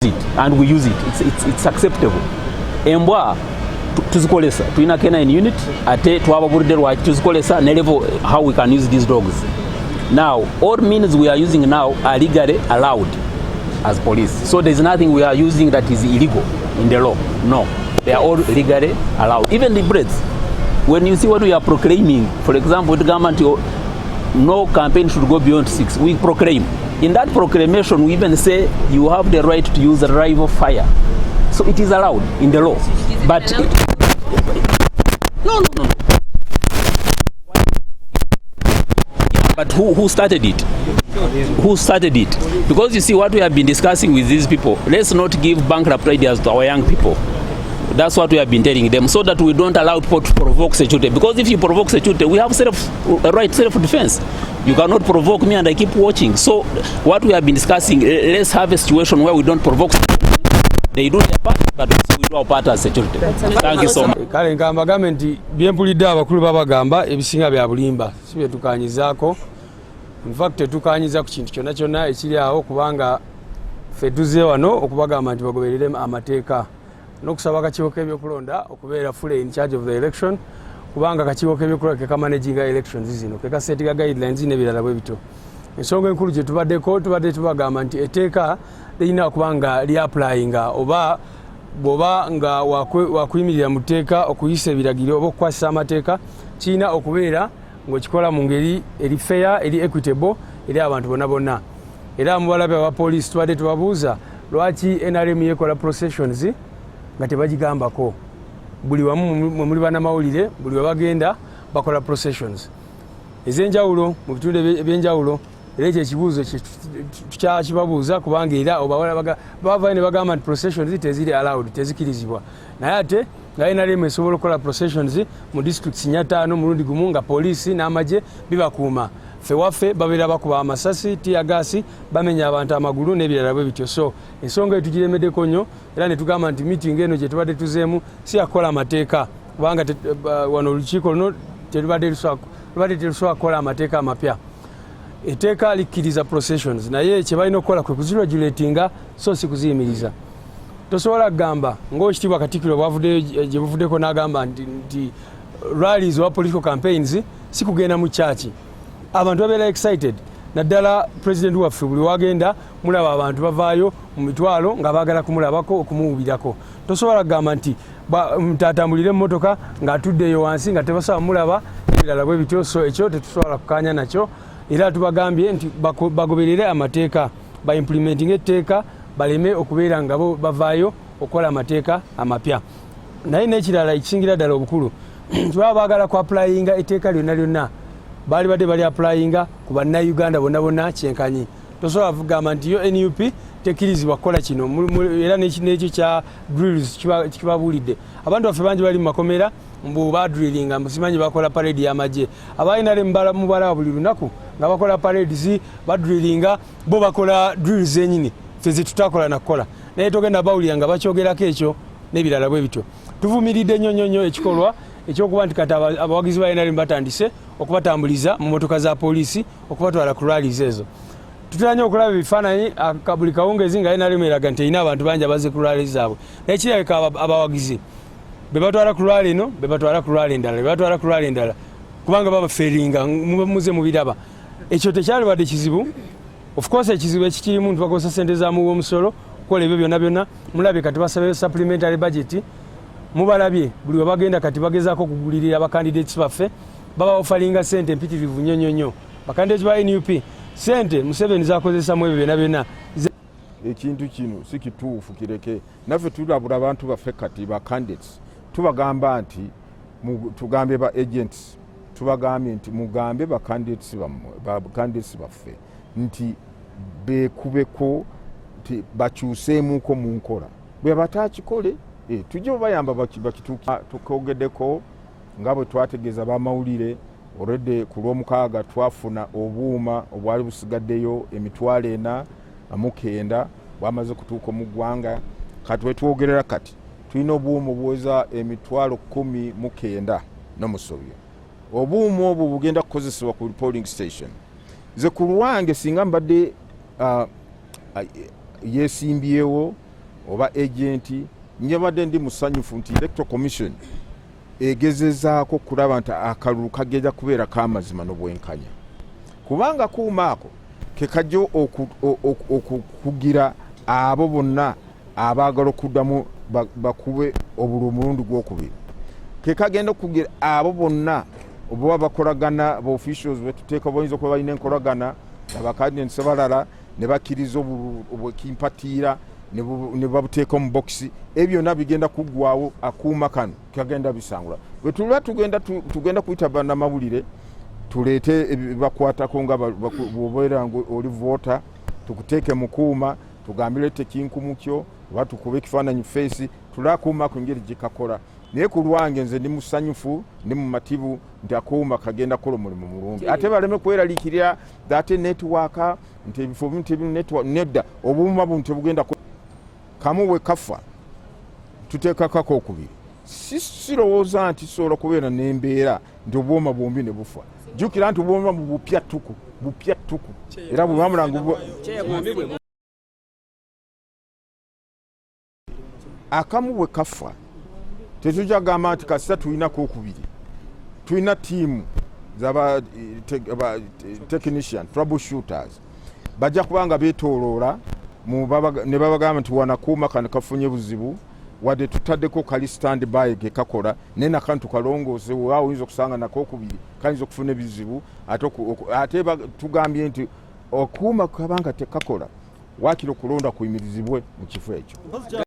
it and we use it. It's acceptable. Embwa tuzikolesa tuina canine unit ate twababulide lwaki tuzikolesa ne level how we can use these dogs. Now all means we are using now are legally allowed as police. So there's nothing we are using that is illegal in the law. No, they are all legally allowed. Even the breeds. When you see what we are proclaiming, for example, the government, no campaign should go beyond 6. We proclaim. In that proclamation, we even say you have the right to use a rifle fire. So it is allowed in the law. But no. But who started it? Who started it? Because you see what we have been discussing with these people. Let's not give bankrupt ideas to our young people. That's what we have been telling them, so that we don't allow people to provoke security. Because if you provoke security, we have self-defense. You cannot provoke me and I keep watching. So what we have been discussing, let's have a situation where we don't provoke security. They do their part, but we do our part as security. Thank you so much. Kale ngamba gavumenti byempulidde abakulu babagamba ebisinga bya bulimba si bye tukanyizaako. In fact tukanyiza ku kintu kyonna ekiri awo kubanga ffe tuzze wano okubagamba nti bagoberere amateeka n'okusaba akakiiko k'ebyokulonda okubeera fully in charge of the election kubanga akakiiko k'ebyokulonda ke managinga elections zino ke kasetinga guidelines n'ebirala bwe bito. Ensonga enkulu gye tubadde tubagamba nti etteeka lirina okubanga lyaplayinga oba bw'oba nga wakuyimirira mu tteeka okuyisa ebiragiro oba okukwasisa amateeka kirina okubeera ng'okikola mu ngeri eri fair eri equitable eri abantu bonna. Era mubalabye aba police tubadde tubabuuza lwaki NRM yekola processions nga tebagigambako. Buli wamu muli bannamawulire buli we bagenda bakola processions ez'enjawulo mu bitundu eby'enjawulo. Era ekyo ekibuuzo tukyakibabuuza kubanga era bava ne bagamba nti processions teziri allowed, tezikirizibwa. Naye ate nga NRM esobola okukola processions mu districts 5 mulundi gumu nga poliisi n'amagye bibakuuma. Ffe waffe babeera bakuba amasasi, tiyagasi, bamenya abantu amagulu n'ebirala bwe bityo. So ensonga etugiremeddeko nnyo era ne tugamba nti meeting eno gye tubadde tuzeemu si yakukola amateeka kubanga wano olukiiko luno tebadde terusobola kukola amateeka amapya. Etteeka likkiriza processions naye kye balina okukola kwe kuziragulatinga so si kuziyimiriza. Tosobola kugamba ng'ekitiibwa Katikkiro gye buvuddeko n'agamba nti rallies oba political campaigns si kugenda mu chachi. Abantu babeera excited naddala president waffe buli wagenda mulaba abantu bavaayo mu mitwalo nga baagala kumulabako okumuwubirako. Tosobola kugamba nti mtatambulire mmotoka ng'atuddeyo wansi nga tebasobola mulaba ebirala bwe bityo. So ekyo tetusobola kukaanya nakyo era tubagambye nti bagoberere amateeka ba implementing etteeka baleme okubeera nga bo bavaayo okukola amateeka amapya. Naye n'ekirala ekisingira ddala obukulu tubaba baagala ku applyinga etteeka lyonna bali badde bali applyinga ku bannayuganda bonna kyenkanyi. Tosobola kugamba nti yo NUP tekirizibwa kukola kino era n'ekyo kya drills kibabuulidde. Abantu baffe bangi bali mu makomera mbu badrillinga musimanyi bakola parade y'amagye. Abalina mubala buli lunaku nga bakola parades badrillinga bo bakola drills enyini ffe zetutakola nakukola. Naye togenda bawulira nga bakyogerako ekyo n'ebirala bwe bityo. Tuvumiridde nnyo ekikolwa ekyokuba nti kati abawagizi ba NRM batandise okubatambuliza mu motoka za poliisi okubatwala ku rallies ezo. Tutanya okulaba ebifaananyi buli kawungezi nga NRM eraga nti erina abantu bangi abaze ku rallies zaabwe. Naye kirabika abawagizi be batwala ku rally eno be batwala ku rally endala kubanga baba feringa muze mubiraba. Ekyo tekyalibadde kizibu. Of course ekizibu ekikirimu nti bakozesa ssente zaamu w'omusolo kukola ebyo byonna mulabye kati basabe supplementary budget. Mubalabye buli we bagenda kati bagezaako okugulirira abacandidates baffe baba ofalinga ssente mpitirivu nnyo. Bacandidates ba NUP ssente Museveni zakozesa mu ebyo byonna. Ekintu kino si kituufu kireke. Naffe tulabula abantu baffe kati ba candidates tubagamba nti tugambe ba agents tubagambye nti mugambe ba candidates baffe nti bekubeko nti bakyuseemuko mu nkola bwe batakikole tujja bayamba bakituuka. Tukogeddeko nga bwe twategeeza bamawulire already ku Lwomukaaga twafuna obuuma obwali busigaddeyo emitwalo 49 bwamaze kutuuka mu ggwanga. Kati wetwogerera kati tulina obuuma obuweza emitwalo 19 n'omusobyo. Obuuma obwo bugenda kukozesebwa ku polling station. Ze ku lwange singa mbadde yesimbyewo oba agenti nyabadde ndi musanyufu nti electoral commission egezezaako kulaba nti akalulu kagenda kubeera k'amazima n'obwenkanya kubanga kuuma ako kekajja okukugira abo bonna abaagala okuddamu bakube obululu omulundi gwokubiri kekagenda okukugira abo bonna oba bakolagana ba officials betuteeka bayinza okuba balina enkolagana abakadinensi balala ne bakkiriza obwekimpatiira ne babuteeka mu bokisi ebyo byonna bigenda kuggwawo akuuma kano kagenda bisangula bwe tuba tugenda kuyita bannamawulire tuleete bakwatako nga bwobeera oli voota tukuteeke mu kuuma tugambire tekinkumu kyo oba tukube ekifaananyi feesi tulakuuma ku ngeri gyekakola naye ku lwange nze ndi musanyufu ndi mu matibu nti akuuma kagenda kukola omulimu mulungi ate baleme kweraliikirira ate netiwaaka nti ebifo nedda obuuma buno tebugenda kamu bwe kafa tuteekakako okubiri sirowooza nti kisobola kubeera n'embeera nti obwoma bwombi ne bufa jjukira nti obwoma bupya ttuku era bwebamulanga akamu bwe kafa tetujja gamba nti kasita tulinako okubiri tulina tiimu zaba technician troubleshooters bajja kubanga beetooloola ne babagamba nti wanakuuma kano kafunye buzibu wadde tutaddeko kali stand by gekakola naye nakano tukalongoose waawo oyinza okusanga nako okubiri kayinza okufuna ebizibu ate tugambye nti okuuma kabanga tekakola waakiri okulonda kuyimirizibwe mu kifo ekyo